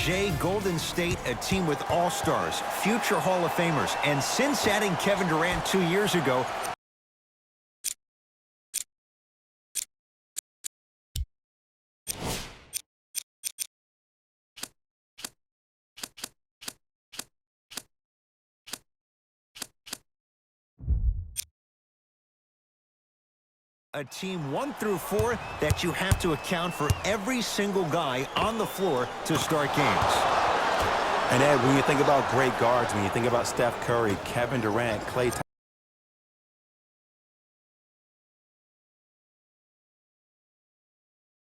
Jay, Golden State, a team with all-stars, future Hall of Famers, and since adding Kevin Durant 2 years ago, a team 1 through 4 that you have to account for every single guy on the floor to start games. And Ed, when you think about great guards, when you think about Steph Curry, Kevin Durant, Klay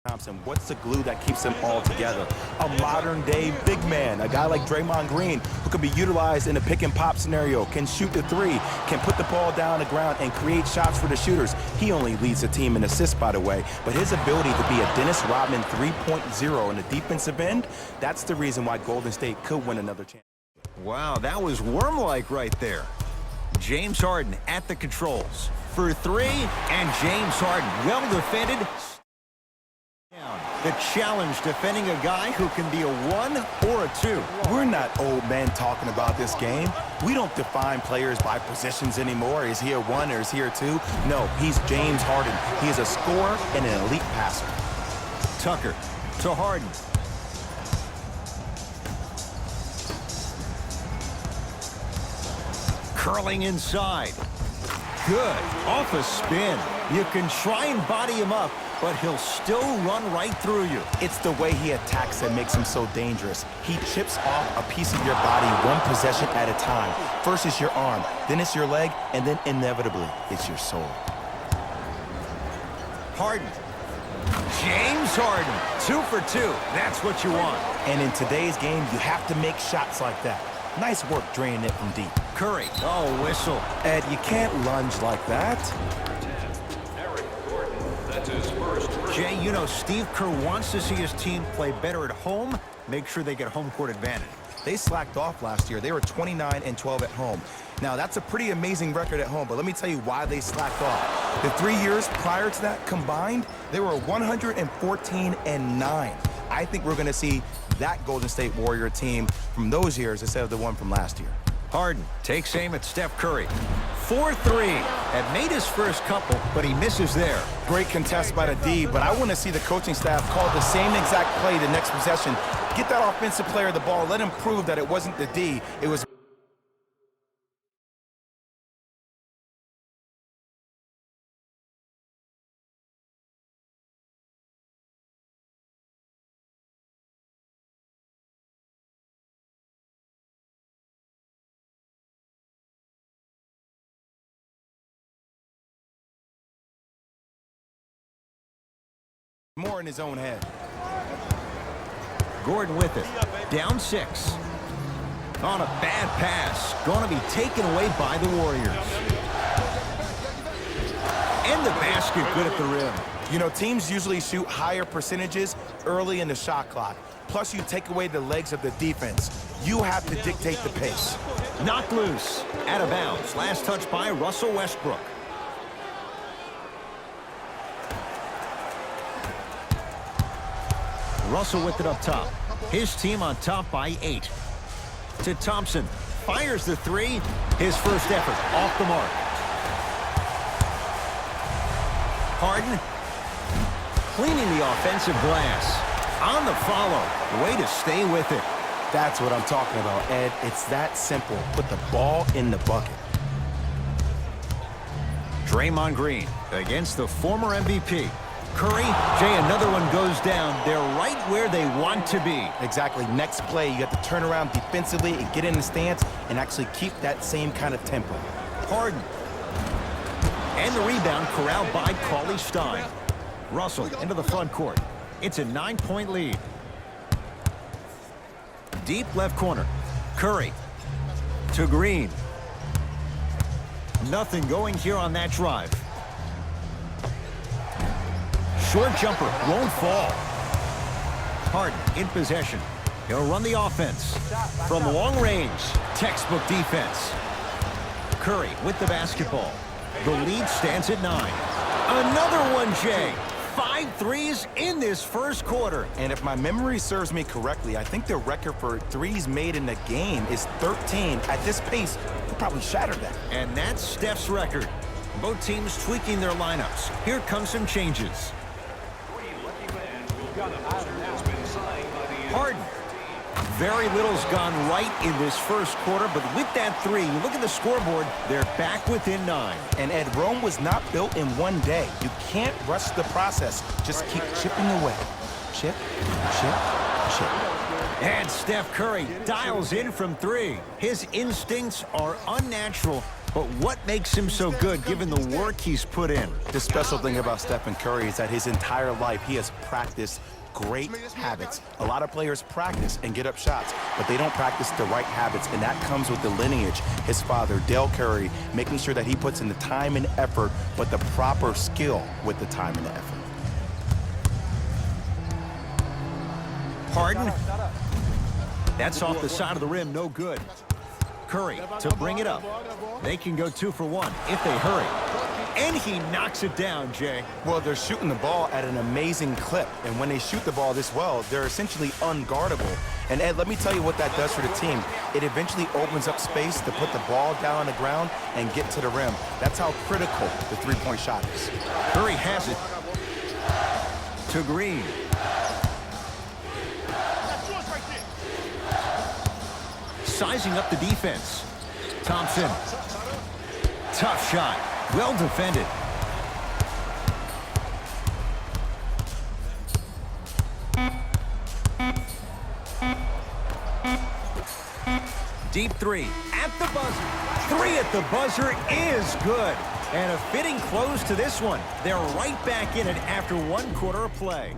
Thompson, what's the glue that keeps them all together? A modern-day big man, a guy like Draymond Green, who can be utilized in a pick-and-pop scenario, can shoot the three, can put the ball down on the ground and create shots for the shooters. He only leads the team in assists, by the way, but his ability to be a Dennis Rodman 3.0 in the defensive end, that's the reason why Golden State could win another chance. Wow, that was worm-like right there. James Harden at the controls for 3, and James Harden, well defended. The challenge defending a guy who can be a 1 or a 2. We're not old men talking about this game. We don't define players by positions anymore. Is he a 1 or is he a 2? No, he's James Harden. He is a scorer and an elite passer. Tucker to Harden. Curling inside. Good. Off a spin. You can try and body him up, but he'll still run right through you. It's the way he attacks that makes him so dangerous. He chips off a piece of your body one possession at a time. First it's your arm, then it's your leg, and then inevitably it's your soul. Harden. James Harden. 2 for 2. That's what you want. And in today's game, you have to make shots like that. Nice work draining it from deep. Curry. Oh, whistle. Ed, you can't lunge like that. Jay, you know Steve Kerr wants to see his team play better at home, make sure they get home court advantage. They slacked off last year. They were 29-12 at home. Now, that's a pretty amazing record at home, but let me tell you why they slacked off. The 3 years prior to that combined, they were 114-9. I think we're going to see that Golden State Warrior team from those years instead of the one from last year. Harden takes aim at Steph Curry. 4-3. Had made his first couple, but he misses there. Great contest by the D, but I want to see the coaching staff call the same exact play the next possession. Get that offensive player the ball. Let him prove that it wasn't the D. It was more in his own head. Gordon with it. Down 6. On a bad pass. Going to be taken away by the Warriors. And the basket good at the rim. You know, teams usually shoot higher percentages early in the shot clock. Plus, you take away the legs of the defense. You have to dictate the pace. Knocked loose. Out of bounds. Last touch by Russell Westbrook. Russell with it up top. His team on top by 8. To Thompson. Fires the 3. His first effort off the mark. Harden. Cleaning the offensive glass. On the follow. Way to stay with it. That's what I'm talking about, Ed. It's that simple. Put the ball in the bucket. Draymond Green against the former MVP. Curry, Jay, another one goes down. They're right where they want to be. Exactly. Next play, you have to turn around defensively and get in the stance and actually keep that same kind of tempo. Harden. And the rebound corralled by Cauley Stein. Russell into the front court. It's a 9-point lead. Deep left corner. Curry to Green. Nothing going here on that drive. Short jumper won't fall. Harden in possession. He'll run the offense. From long range, textbook defense. Curry with the basketball. The lead stands at 9. Another one, Jay. 5 threes in this first quarter. And if my memory serves me correctly, I think the record for threes made in a game is 13. At this pace, he'll probably shatter that. And that's Steph's record. Both teams tweaking their lineups. Here come some changes. Harden. Very little's gone right in this first quarter, but with that three, you look at the scoreboard, they're back within 9. And Ed, Rome was not built in one day. You can't rush the process. Just keep chipping away. Chip, chip, chip. And Steph Curry dials in from 3. His instincts are unnatural, but what makes him so good given the work he's put in? The special thing about Stephen Curry is that his entire life he has practiced great habits. A lot of players practice and get up shots, but they don't practice the right habits, and that comes with the lineage. His father, Dale Curry, making sure that he puts in the time and effort, but the proper skill with the time and the effort. Harden. That's off the side of the rim, no good. Curry to bring it up. They can go 2 for 1 if they hurry. And he knocks it down, Jay. Well, they're shooting the ball at an amazing clip, and when they shoot the ball this well, they're essentially unguardable. And Ed, let me tell you what that does for the team. It eventually opens up space to put the ball down on the ground and get to the rim. That's how critical the three-point shot is. Curry has it to Green. Sizing up the defense. Thompson. Tough shot. Well defended. Deep 3 at the buzzer. 3 at the buzzer is good. And a fitting close to this one. They're right back in it after 1 quarter of play.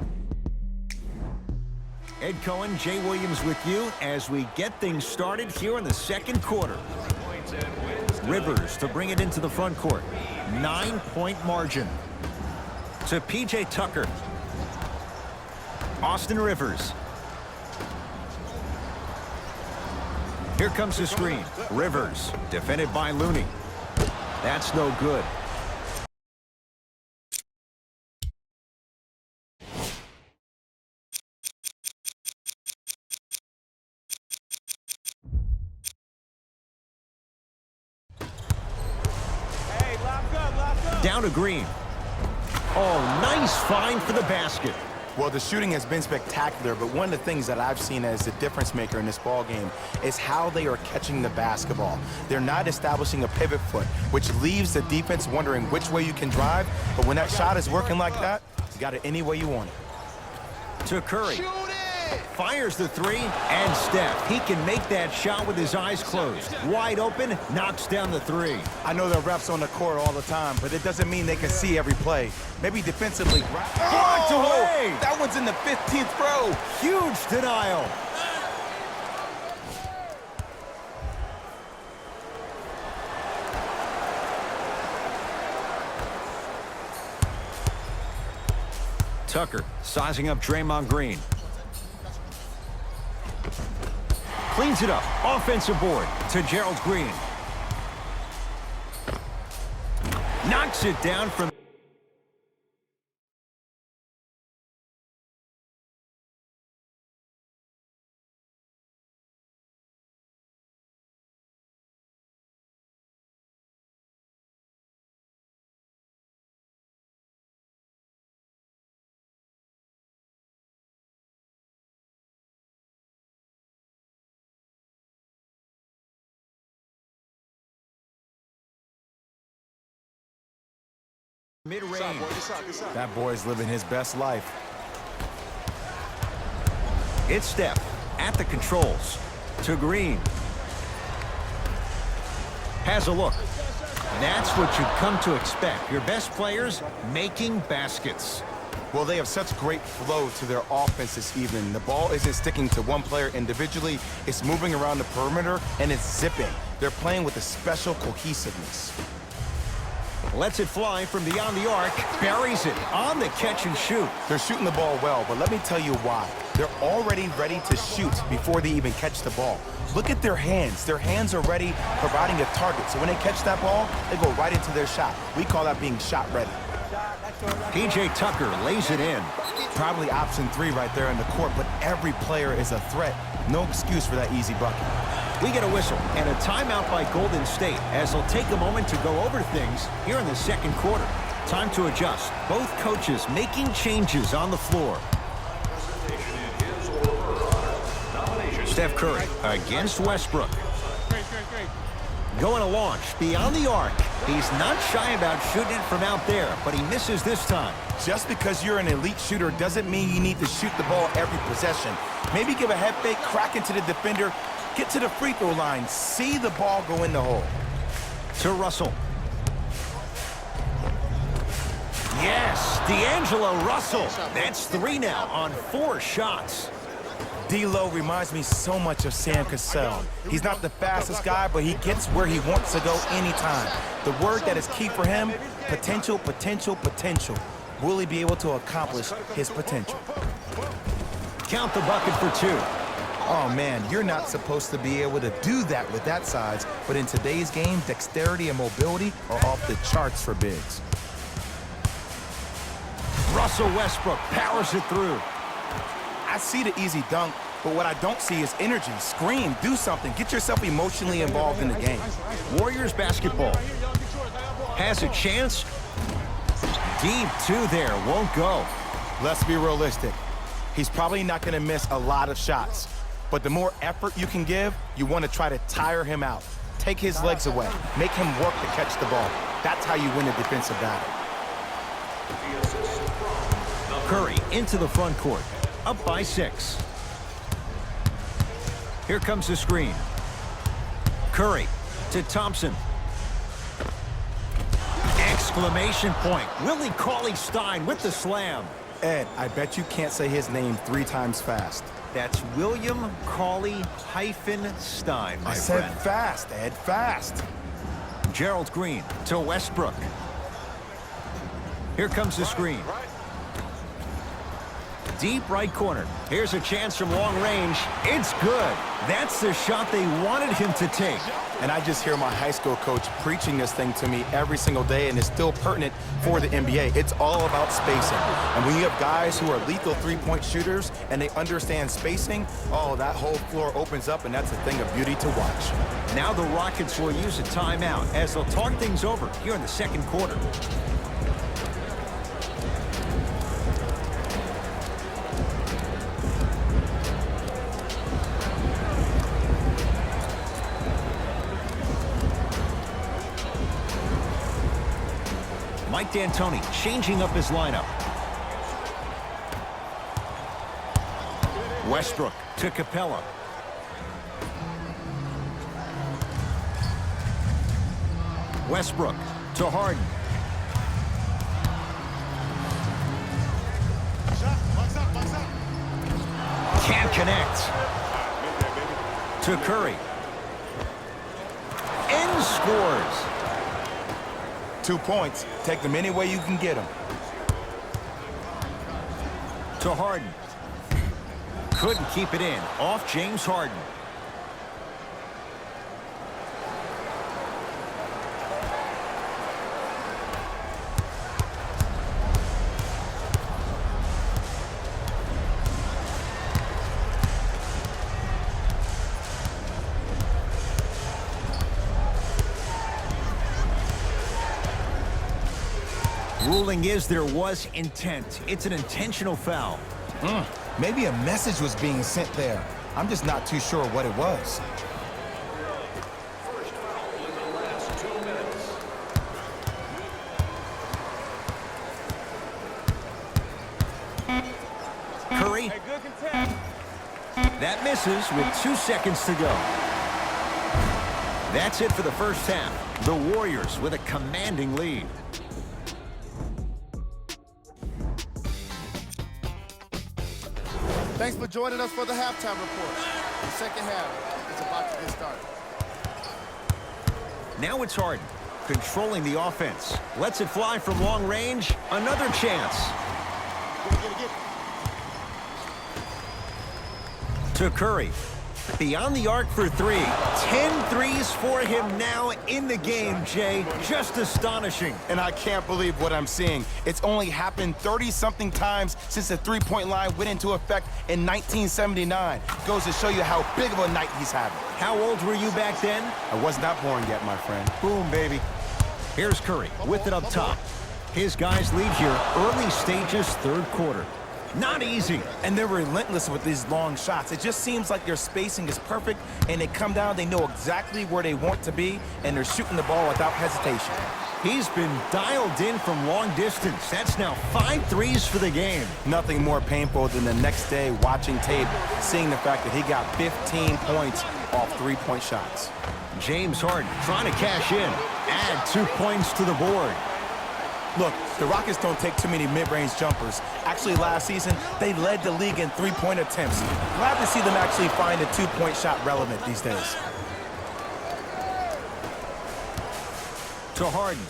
Ed Cohen, Jay Williams with you as we get things started here in the second quarter. Rivers to bring it into the front court. 9-point margin. To P.J. Tucker. Austin Rivers. Here comes the screen. Rivers, defended by Looney. That's no good. Down to Green. Oh, nice find for the basket. Well, the shooting has been spectacular, but one of the things that I've seen as the difference maker in this ball game is how they are catching the basketball. They're not establishing a pivot foot, which leaves the defense wondering which way you can drive, but when that shot is working like that, you got it any way you want it. To Curry. Fires the 3, and Steph. He can make that shot with his eyes closed. Wide open, knocks down the 3. I know there are refs on the court all the time, but it doesn't mean they can see every play. Maybe defensively. Blocked away! That one's in the 15th row. Huge denial. Tucker sizing up Draymond Green. Cleans it up. Offensive board to Gerald Green. Knocks it down from... mid-range. That boy's living his best life. It's Steph at the controls to Green. Has a look. That's what you've come to expect. Your best players making baskets. Well, they have such great flow to their offense this evening. The ball isn't sticking to one player individually. It's moving around the perimeter, and it's zipping. They're playing with a special cohesiveness. Lets it fly from beyond the arc. Buries it on the catch and shoot. They're shooting the ball well, but let me tell you why. They're already ready to shoot before they even catch the ball. Look at their hands. Their hands are ready, providing a target. So when they catch that ball, they go right into their shot. We call that being shot ready. P.J. Tucker lays it in. Probably option 3 right there in the court, but every player is a threat. No excuse for that easy bucket. We get a whistle and a timeout by Golden State as they'll take a moment to go over things here in the second quarter. Time to adjust. Both coaches making changes on the floor. Steph Curry against Westbrook. Going to launch beyond the arc. He's not shy about shooting it from out there, but he misses this time. Just because you're an elite shooter doesn't mean you need to shoot the ball every possession. Maybe give a head fake, crack into the defender, get to the free throw line, see the ball go in the hole. To Russell. Yes, D'Angelo Russell. That's 3 now on 4 shots. D'Lo reminds me so much of Sam Cassell. He's not the fastest guy, but he gets where he wants to go anytime. The word that is key for him, potential, potential, potential. Will he be able to accomplish his potential? Count the bucket for 2. Oh, man, you're not supposed to be able to do that with that size, but in today's game, dexterity and mobility are off the charts for bigs. Russell Westbrook powers it through. I see the easy dunk, but what I don't see is energy. Scream, do something. Get yourself emotionally involved in the game. Warriors basketball. Has a chance. Deep 2 there, won't go. Let's be realistic. He's probably not going to miss a lot of shots, but the more effort you can give, you want to try to tire him out. Take his legs away. Make him work to catch the ball. That's how you win a defensive battle. Curry into the front court. Up by 6. Here comes the screen. Curry to Thompson. Exclamation point. Willie Cauley-Stein with the slam. Ed, I bet you can't say his name 3 times fast. That's William Cauley-Stein, my I said friend. fast, Ed, fast. Gerald Green to Westbrook. Here comes the screen. Deep right corner. Here's a chance from long range. It's good. That's the shot they wanted him to take. And I just hear my high school coach preaching this thing to me every single day, and it's still pertinent for the NBA. It's all about spacing. And when you have guys who are lethal three-point shooters and they understand spacing, oh, that whole floor opens up, and that's a thing of beauty to watch. Now the Rockets will use a timeout as they'll talk things over here in the second quarter. Mike D'Antoni changing up his lineup. Westbrook to Capella. Westbrook to Harden. Can't connect. To Curry. And scores. 2 points. Take them any way you can get them. To Harden. Couldn't keep it in. Off James Harden. Ruling is there was intent. It's an intentional foul. Maybe a message was being sent there. I'm just not too sure what it was. Curry. That misses with 2 seconds to go. That's it for the first half. The Warriors with a commanding lead. Thanks for joining us for the halftime report. The second half is about to get started. Now it's Harden, controlling the offense. Lets it fly from long range. Another chance. To Curry. Beyond the arc for three. 10 threes for him now in the game, Jay. Just astonishing. And I can't believe what I'm seeing. It's only happened 30-something times since the three-point line went into effect in 1979. Goes to show you how big of a night he's having. How old were you back then? I was not born yet, my friend. Boom, baby. Here's Curry with it up top. His guys lead here early stages, third quarter. Not easy. And they're relentless with these long shots. It just seems like their spacing is perfect, and they come down, they know exactly where they want to be, and they're shooting the ball without hesitation. He's been dialed in from long distance. That's now 5 threes for the game. Nothing more painful than the next day watching tape, seeing the fact that he got 15 points off three-point shots. James Harden trying to cash in. Add 2 points to the board. Look, the Rockets don't take too many mid-range jumpers. Actually, last season, they led the league in three-point attempts. Glad to see them actually find a two-point shot relevant these days. To Harden.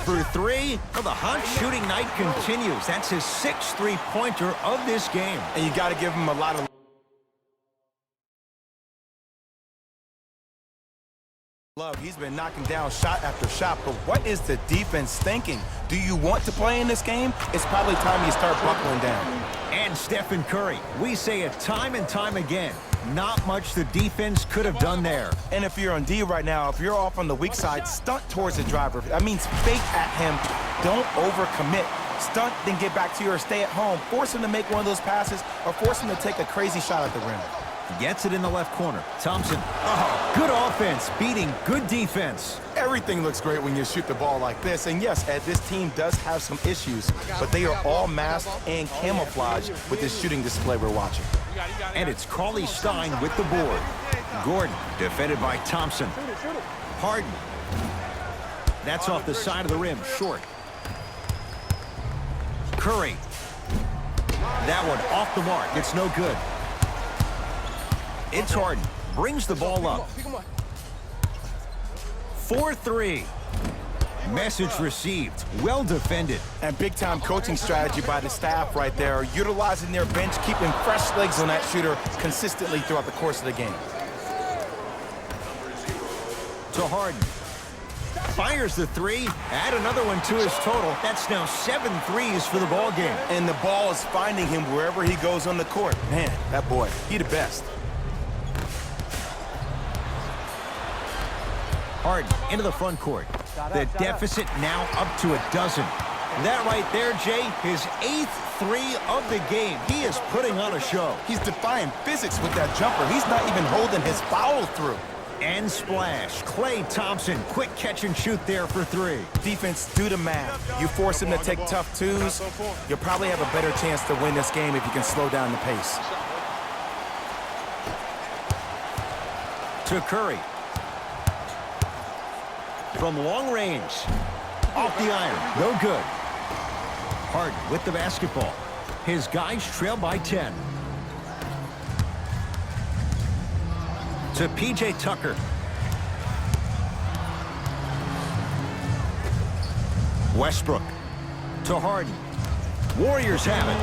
For three. Well, the hot shooting night continues. That's his 6th three-pointer of this game. And you got to give him a lot of love. He's been knocking down shot after shot, but what is the defense thinking? Do you want to play in this game? It's probably time you start buckling down. And Stephen Curry. We say it time and time again. Not much the defense could have done there. And if you're on D right now, if you're off on the weak side, stunt towards the driver. That means fake at him. Don't overcommit. Stunt, then get back to your stay at home. Force him to make one of those passes or force him to take a crazy shot at the rim. Gets it in the left corner. Thompson. Oh, good offense, beating good defense. Everything looks great when you shoot the ball like this. And yes, Ed, this team does have some issues, but they are all masked and camouflaged with this shooting display we're watching. And it's Cauley Stein with the board. Gordon defended by Thompson. Harden. That's off the side of the rim, short. Curry. That one off the mark. It's no good. It's Harden. Brings the ball up. 4-3. Message received. Well defended. And big-time coaching strategy by the staff right there, utilizing their bench, keeping fresh legs on that shooter consistently throughout the course of the game. To Harden. Fires the three. Add another one to his total. That's now 7 threes for the ball game. And the ball is finding him wherever he goes on the court. Man, that boy, he the best. Harden into the front court. The deficit now up to 12. That right there, Jay, his 8th three of the game. He is putting on a show. He's defying physics with that jumper. He's not even holding his follow through. And splash. Klay Thompson, quick catch and shoot there for 3. Defense, do the math. You force him to take tough twos, you'll probably have a better chance to win this game if you can slow down the pace. To Curry. From long range. Off the iron. No good. Harden with the basketball. His guys trail by 10. To P.J. Tucker. Westbrook. To Harden. Warriors have it.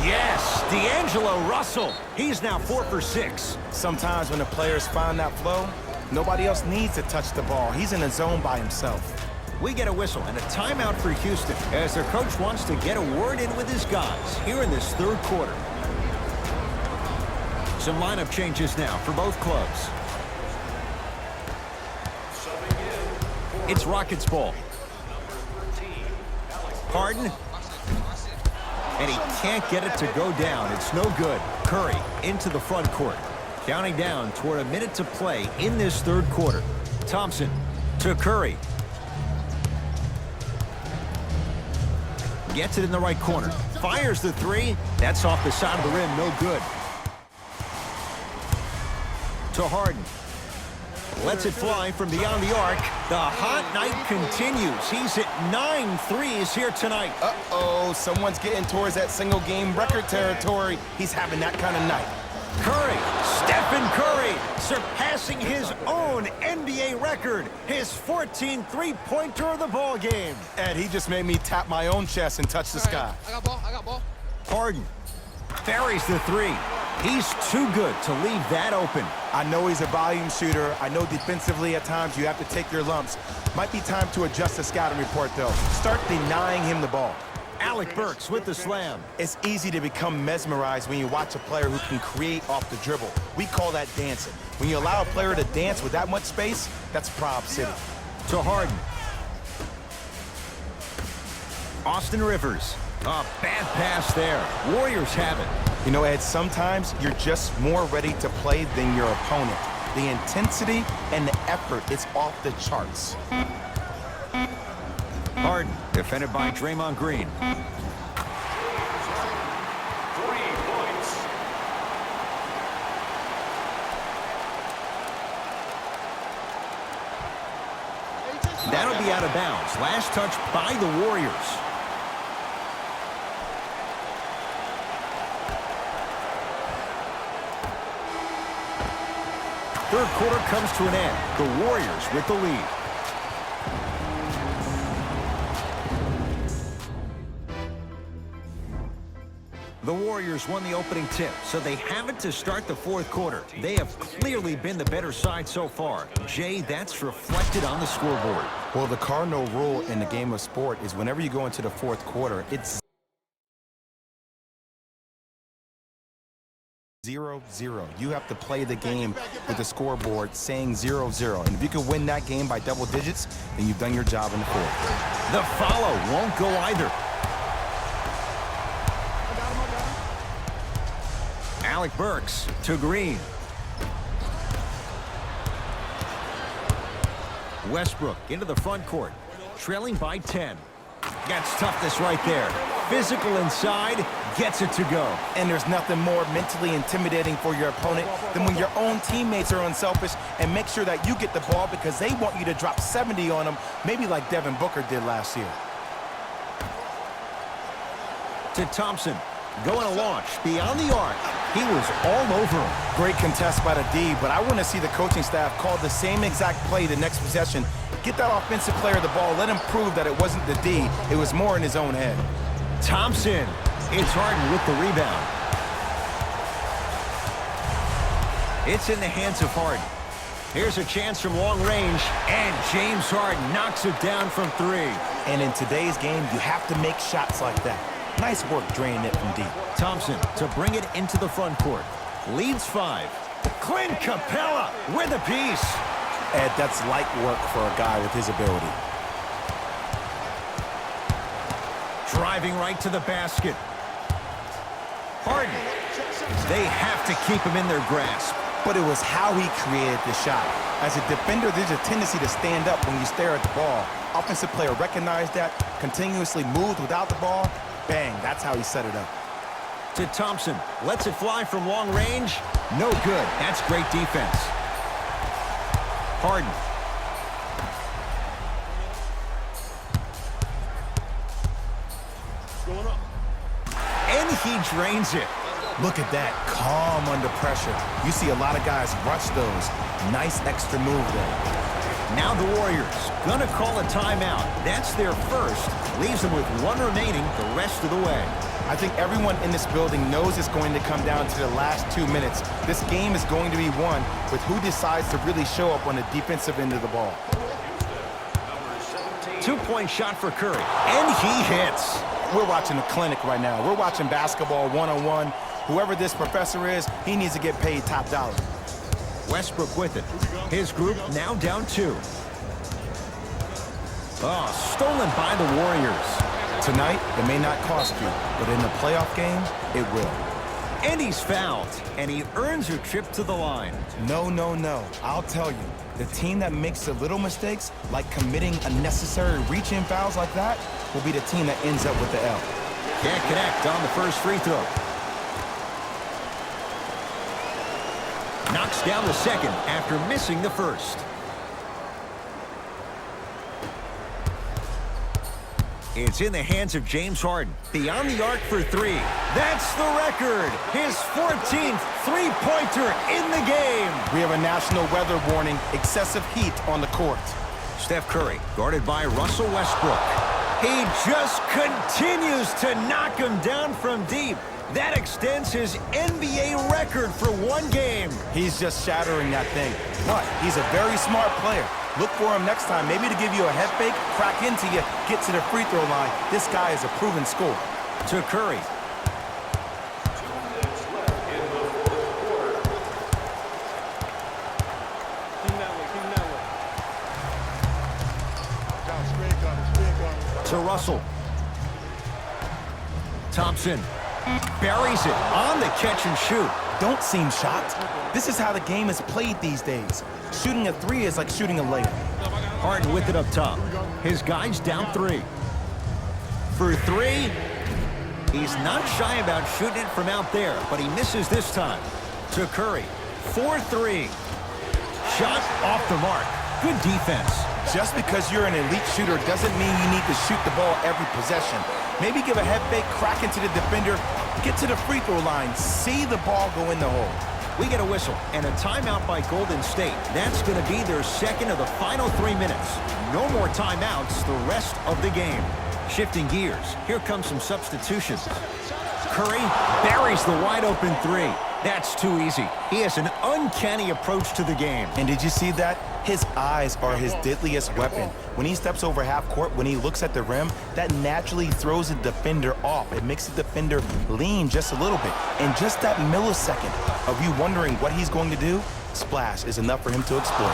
Yes, D'Angelo Russell. He's now 4 for 6. Sometimes when the players find that flow, nobody else needs to touch the ball. He's in a zone by himself. We get a whistle and a timeout for Houston as their coach wants to get a word in with his guys here in this third quarter. Some lineup changes now for both clubs. It's Rockets ball. Harden. And he can't get it to go down. It's no good. Curry into the front court. Counting down toward a minute to play in this third quarter. Thompson to Curry. Gets it in the right corner. Fires the three. That's off the side of the rim. No good. To Harden. Lets it fly from beyond the arc. The hot night continues. He's at 9 threes here tonight. Uh-oh, someone's getting towards that single-game record territory. He's having that kind of night. Curry, Stephen Curry, surpassing his own NBA record. His 14th three-pointer of the ball game. Ed, he just made me tap my own chest and touch the sky. I got ball. Harden. Buries the three. He's too good to leave that open. I know he's a volume shooter. I know defensively at times you have to take your lumps. Might be time to adjust the scouting report, though. Start denying him the ball. Alec Burks with the slam. It's easy to become mesmerized when you watch a player who can create off the dribble. We call that dancing. When you allow a player to dance with that much space, that's Prob City. To Harden. Austin Rivers. A bad pass there. Warriors have it. You know, Ed, sometimes you're just more ready to play than your opponent. The intensity and the effort, it's off the charts. Harden, defended by Draymond Green. 3 points. That'll be out of bounds. Last touch by the Warriors. Third quarter comes to an end. The Warriors with the lead. The Warriors won the opening tip, so they have it to start the fourth quarter. They have clearly been the better side so far. Jay, that's reflected on the scoreboard. Well, the cardinal rule in the game of sport is whenever you go into the fourth quarter, it's 0-0. You have to play the game with the scoreboard saying 0-0. And if you can win that game by double digits, then you've done your job in the fourth. The follow won't go either. Alec Burks to Green. Westbrook into the front court, trailing by 10. That's toughness right there. Physical inside, gets it to go. And there's nothing more mentally intimidating for your opponent than when your own teammates are unselfish and make sure that you get the ball because they want you to drop 70 on them, maybe like Devin Booker did last year. To Thompson, going to launch beyond the arc. He was all over him. Great contest by the D, but I want to see the coaching staff call the same exact play the next possession. Get that offensive player the ball. Let him prove that it wasn't the D. It was more in his own head. Thompson. It's Harden with the rebound. It's in the hands of Harden. Here's a chance from long range, and James Harden knocks it down from 3. And in today's game, you have to make shots like that. Nice work draining it from deep. Thompson to bring it into the front court. Leads 5. Clint Capella with a piece. Ed, that's light work for a guy with his ability. Driving right to the basket. Harden. They have to keep him in their grasp. But it was how he created the shot. As a defender, there's a tendency to stand up when you stare at the ball. Offensive player recognized that, continuously moved without the ball. Bang, that's how he set it up. To Thompson. Lets it fly from long range. No good. That's great defense. Harden. And he drains it. Look at that, calm under pressure. You see a lot of guys rush those. Nice extra move there. Now the Warriors gonna call a timeout. That's their first. Leaves them with 1 remaining the rest of the way. I think everyone in this building knows it's going to come down to the last 2 minutes. This game is going to be won with who decides to really show up on the defensive end of the ball. 2-point shot for Curry, and he hits. We're watching a clinic right now. We're watching basketball one-on-one. Whoever this professor is, he needs to get paid top dollar. Westbrook with it. His group now down 2. Oh, stolen by the Warriors. Tonight, it may not cost you, but in the playoff game, it will. And he's fouled, and he earns a trip to the line. No, no, no. I'll tell you, the team that makes the little mistakes, like committing unnecessary reach-in fouls like that, will be the team that ends up with the L. Can't connect on the first free throw. Knocks down the second after missing the first. It's in the hands of James Harden. Beyond the arc for 3. That's the record. His 14th three-pointer in the game. We have a national weather warning, excessive heat on the court. Steph Curry, guarded by Russell Westbrook. He just continues to knock him down from deep. That extends his NBA record for one game. He's just shattering that thing. But he's a very smart player. Look for him next time, maybe to give you a head fake, crack into you, get to the free throw line. This guy is a proven scorer. To Curry. To Russell. Thompson buries it on the catch and shoot. Don't seem shocked. This is how the game is played these days. Shooting a three is like shooting a layup. Harden with it up top. His guy's down 3. For 3, he's not shy about shooting it from out there, but he misses this time. To Curry. 4-3. Shot off the mark. Good defense. Just because you're an elite shooter doesn't mean you need to shoot the ball every possession. Maybe give a head fake, crack into the defender, get to the free throw line, see the ball go in the hole. We get a whistle and a timeout by Golden State. That's going to be their second of the final 3 minutes. No more timeouts the rest of the game. Shifting gears, here comes some substitutions. Curry buries the wide open 3. That's too easy. He has an uncanny approach to the game. And did you see that? His eyes are his deadliest weapon. When he steps over half court, when he looks at the rim, that naturally throws the defender off. It makes the defender lean just a little bit. And just that millisecond of you wondering what he's going to do, splash is enough for him to exploit.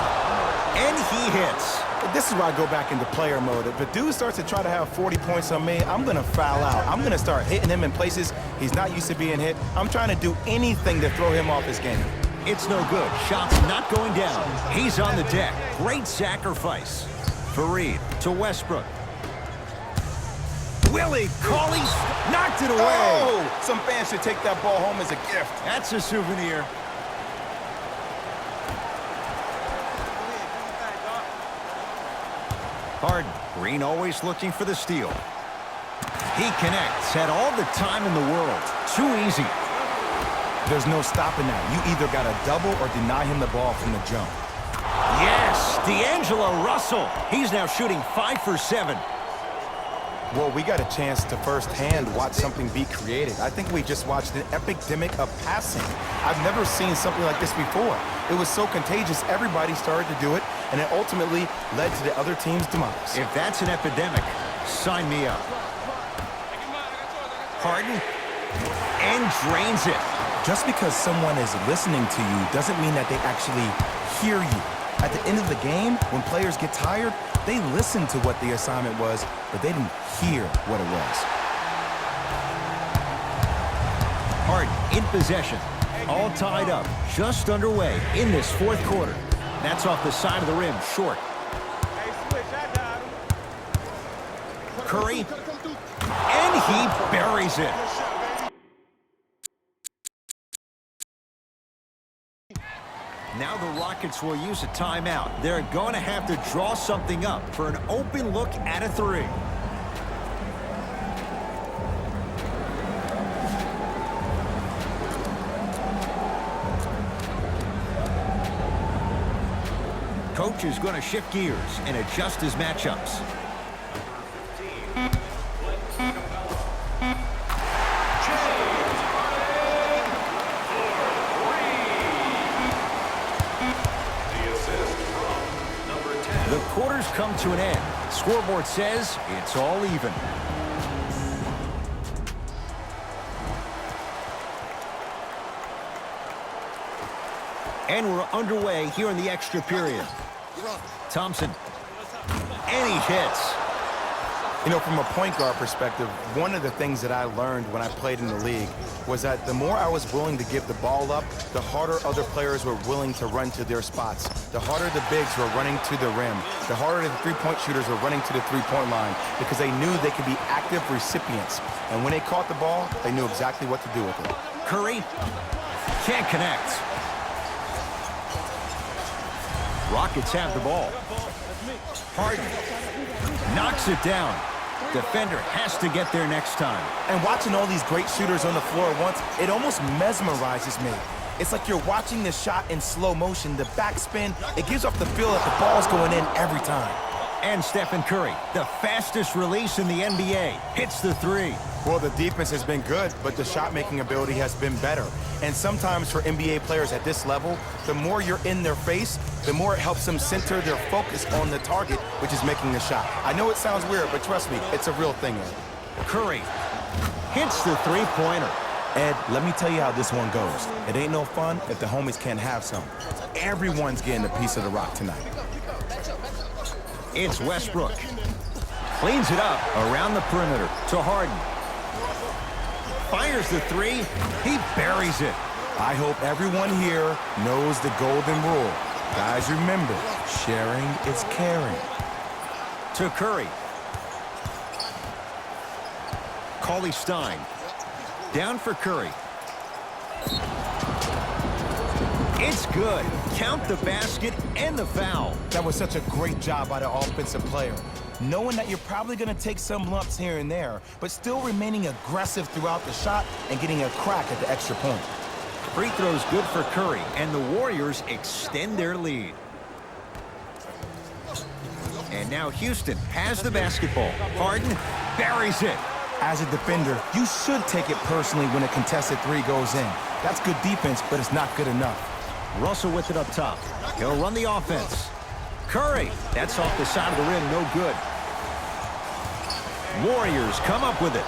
And he hits. This is where I go back into player mode. If a dude starts to try to have 40 points on me, I'm going to foul out. I'm going to start hitting him in places he's not used to being hit. I'm trying to do anything to throw him off his game. It's no good. Shots not going down. He's on the deck. Great sacrifice. Fareed to Westbrook. Willie Cauley knocked it away. Oh! Some fans should take that ball home as a gift. That's a souvenir. Harden. Green always looking for the steal. He connects. Had all the time in the world. Too easy. There's no stopping that. You either got to double or deny him the ball from the jump. Yes, D'Angelo Russell. He's now shooting 5 for 7. Well, we got a chance to firsthand watch something be created. I think we just watched an epidemic of passing. I've never seen something like this before. It was so contagious, everybody started to do it, and it ultimately led to the other team's demise. If that's an epidemic, sign me up. Harden and drains it. Just because someone is listening to you doesn't mean that they actually hear you. At the end of the game, when players get tired, they listen to what the assignment was, but they didn't hear what it was. Harden in possession. All tied up. Just underway in this 4th quarter. That's off the side of the rim, short. Curry. And he buries it. Now the Rockets will use a timeout. They're going to have to draw something up for an open look at a 3. Coach is going to shift gears and adjust his matchups. The quarter's come to an end. Scoreboard says it's all even. And we're underway here in the extra period. Thompson. And he hits. You know, from a point guard perspective, one of the things that I learned when I played in the league was that the more I was willing to give the ball up, the harder other players were willing to run to their spots. The harder the bigs were running to the rim. The harder the three-point shooters were running to the three-point line because they knew they could be active recipients. And when they caught the ball, they knew exactly what to do with it. Curry can't connect. Rockets have the ball. Harden knocks it down. Defender has to get there next time. And watching all these great shooters on the floor at once, it almost mesmerizes me. It's like you're watching the shot in slow motion, the backspin. It gives off the feel that the ball's going in every time. And Stephen Curry, the fastest release in the NBA, hits the 3. Well, the defense has been good, but the shot-making ability has been better. And sometimes for NBA players at this level, the more you're in their face, the more it helps them center their focus on the target, which is making the shot. I know it sounds weird, but trust me, it's a real thing, Ed. Curry hits the three-pointer. Ed, let me tell you how this one goes. It ain't no fun if the homies can't have some. Everyone's getting a piece of the rock tonight. It's Westbrook. Cleans it up around the perimeter to Harden. Fires the three. He buries it. I hope everyone here knows the golden rule. Guys, remember, sharing is caring. To Curry. Cauley Stein. Down for Curry. It's good. Count the basket and the foul. That was such a great job by the offensive player. Knowing that you're probably going to take some lumps here and there, but still remaining aggressive throughout the shot and getting a crack at the extra point. Free throw's good for Curry, and the Warriors extend their lead. And now Houston has the basketball. Harden buries it. As a defender, you should take it personally when a contested three goes in. That's good defense, but it's not good enough. Russell with it up top. He'll run the offense. Curry, that's off the side of the rim, no good. Warriors come up with it.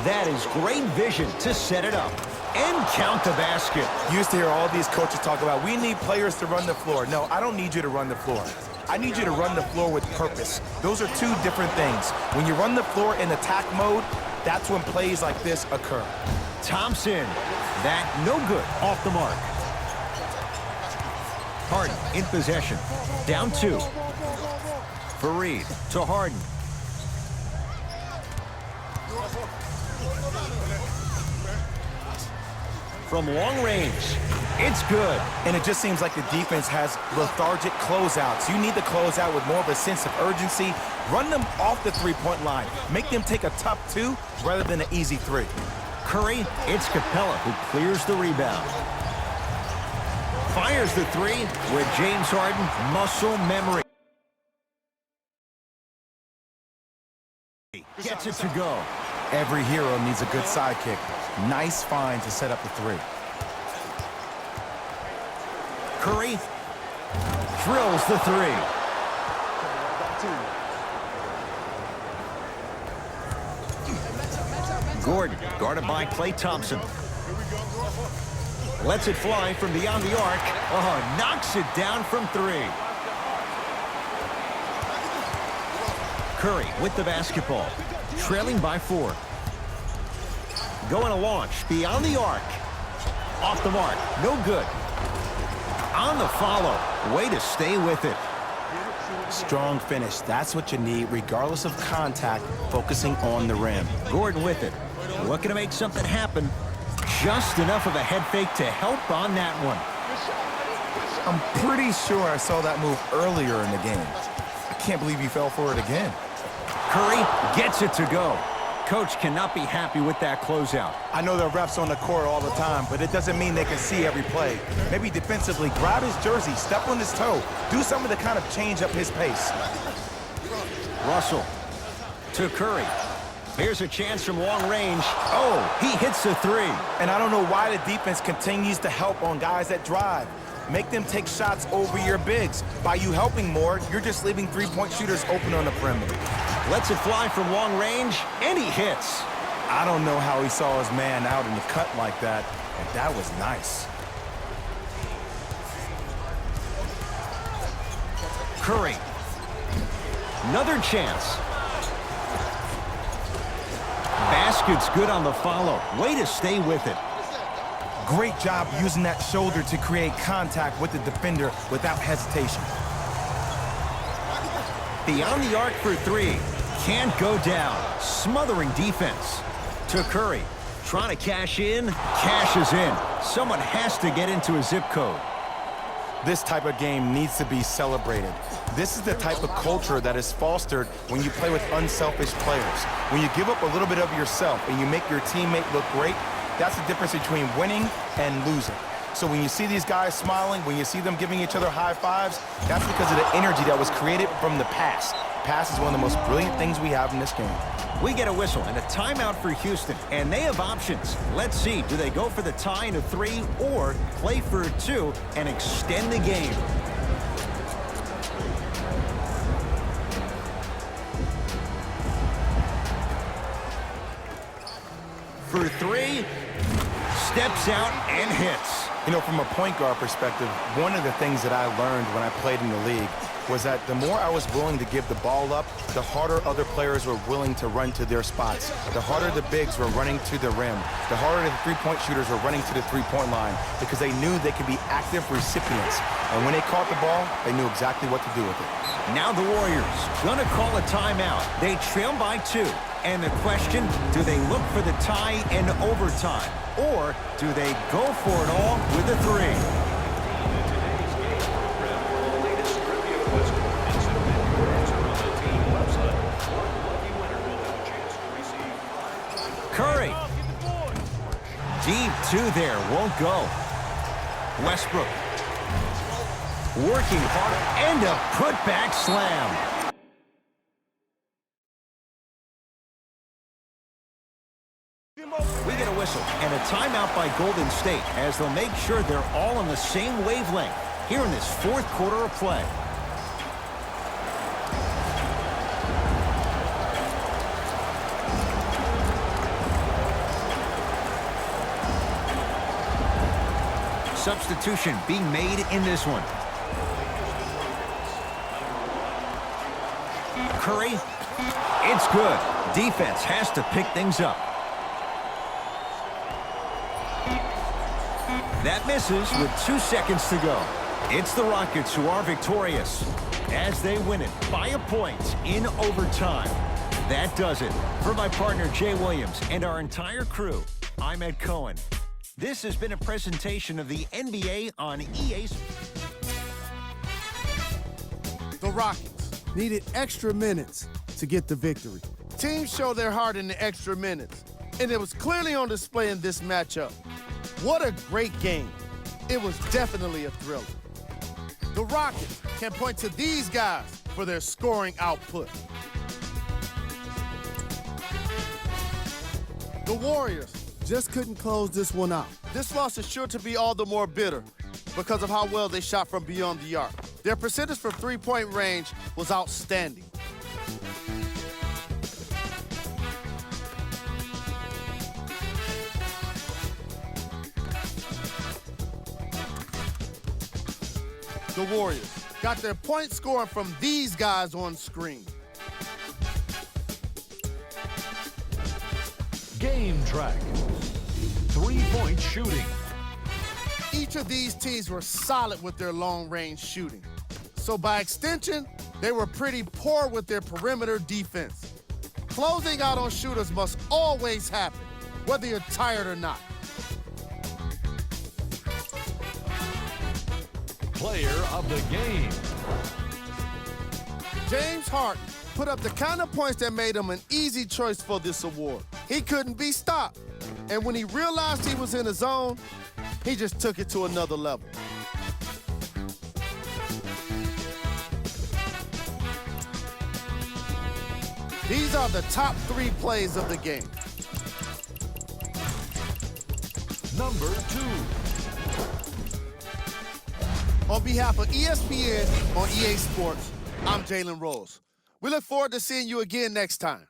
That is great vision to set it up and count the basket. You used to hear all these coaches talk about, we need players to run the floor. No, I don't need you to run the floor. I need you to run the floor with purpose. Those are two different things. When you run the floor in attack mode, that's when plays like this occur. Thompson, that no good, off the mark. Harden in possession, down two. Fareed to Harden. From long range, it's good. And it just seems like the defense has lethargic closeouts. You need to close out with more of a sense of urgency. Run them off the three-point line. Make them take a tough two rather than an easy three. Curry, it's Capella who clears the rebound. Fires the three with James Harden, muscle memory. Gets it to go. Every hero needs a good sidekick. Nice find to set up the three. Curry drills the three. Gordon, guarded by Klay Thompson. Lets it fly from beyond the arc. Oh, knocks it down from three. Curry with the basketball, trailing by 4. Going to launch beyond the arc. Off the mark, no good. On the follow, way to stay with it. Strong finish, that's what you need, regardless of contact, focusing on the rim. Gordon with it, looking to make something happen. Just enough of a head fake to help on that one. I'm pretty sure I saw that move earlier in the game. I can't believe he fell for it again. Curry gets it to go. Coach cannot be happy with that closeout. I know there are refs on the court all the time, but it doesn't mean they can see every play. Maybe defensively, grab his jersey, step on his toe, do something to kind of change up his pace. Russell to Curry. Here's a chance from long range. Oh, he hits the three. And I don't know why the defense continues to help on guys that drive. Make them take shots over your bigs. By you helping more, you're just leaving three-point shooters open on the perimeter. Lets it fly from long range, and he hits. I don't know how he saw his man out in the cut like that, but that was nice. Curry. Another chance. Basket's good on the follow. Way to stay with it. Great job using that shoulder to create contact with the defender without hesitation. Beyond the arc for three. Can't go down. Smothering defense. To Curry. Trying to cash in. Cashes in. Someone has to get into a zip code. This type of game needs to be celebrated. This is the type of culture that is fostered when you play with unselfish players. When you give up a little bit of yourself and you make your teammate look great, that's the difference between winning and losing. So when you see these guys smiling, when you see them giving each other high fives, that's because of the energy that was created from the past. pass is one of the most brilliant things we have in this game. We get a whistle and a timeout for Houston, and they have options. Let's see, do they go for the tie in a 3 or play for a 2 and extend the game? For 3, steps out and hits. You know, from a point guard perspective, one of the things that I learned when I played in the league was that the more I was willing to give the ball up, the harder other players were willing to run to their spots. The harder the bigs were running to the rim. The harder the three-point shooters were running to the three-point line because they knew they could be active recipients. And when they caught the ball, they knew exactly what to do with it. Now the Warriors gonna call a timeout. They trail by 2. And the question, do they look for the tie in overtime? Or do they go for it all with a 3? Today's game program for the latest trivia questions and submit your answer on the team website. One lucky winner will have a chance to receive Curry. Deep 2 there, won't go. Westbrook. Working hard and a putback slam. We get a whistle and a timeout by Golden State as they'll make sure they're all on the same wavelength here in this 4th quarter of play. Substitution being made in this one. Curry, it's good. Defense has to pick things up. That misses with 2 seconds to go. It's the Rockets who are victorious as they win it by a point in overtime. That does it. For my partner Jay Williams and our entire crew, I'm Ed Cohen. This has been a presentation of the NBA on EA. The Rockets needed extra minutes to get the victory. Teams show their heart in the extra minutes, and it was clearly on display in this matchup. What a great game. It was definitely a thriller. The Rockets can point to these guys for their scoring output. The Warriors just couldn't close this one out. This loss is sure to be all the more bitter because of how well they shot from beyond the arc. Their percentage from three-point range was outstanding. The Warriors got their point scoring from these guys on screen. Game track. 3-point shooting. Each of these teams were solid with their long-range shooting. So by extension, they were pretty poor with their perimeter defense. Closing out on shooters must always happen, whether you're tired or not. Player of the game. James Harden put up the kind of points that made him an easy choice for this award. He couldn't be stopped. And when he realized he was in his zone, he just took it to another level. These are the top 3 plays of the game. Number 2. On behalf of ESPN on EA Sports, I'm Jalen Rose. We look forward to seeing you again next time.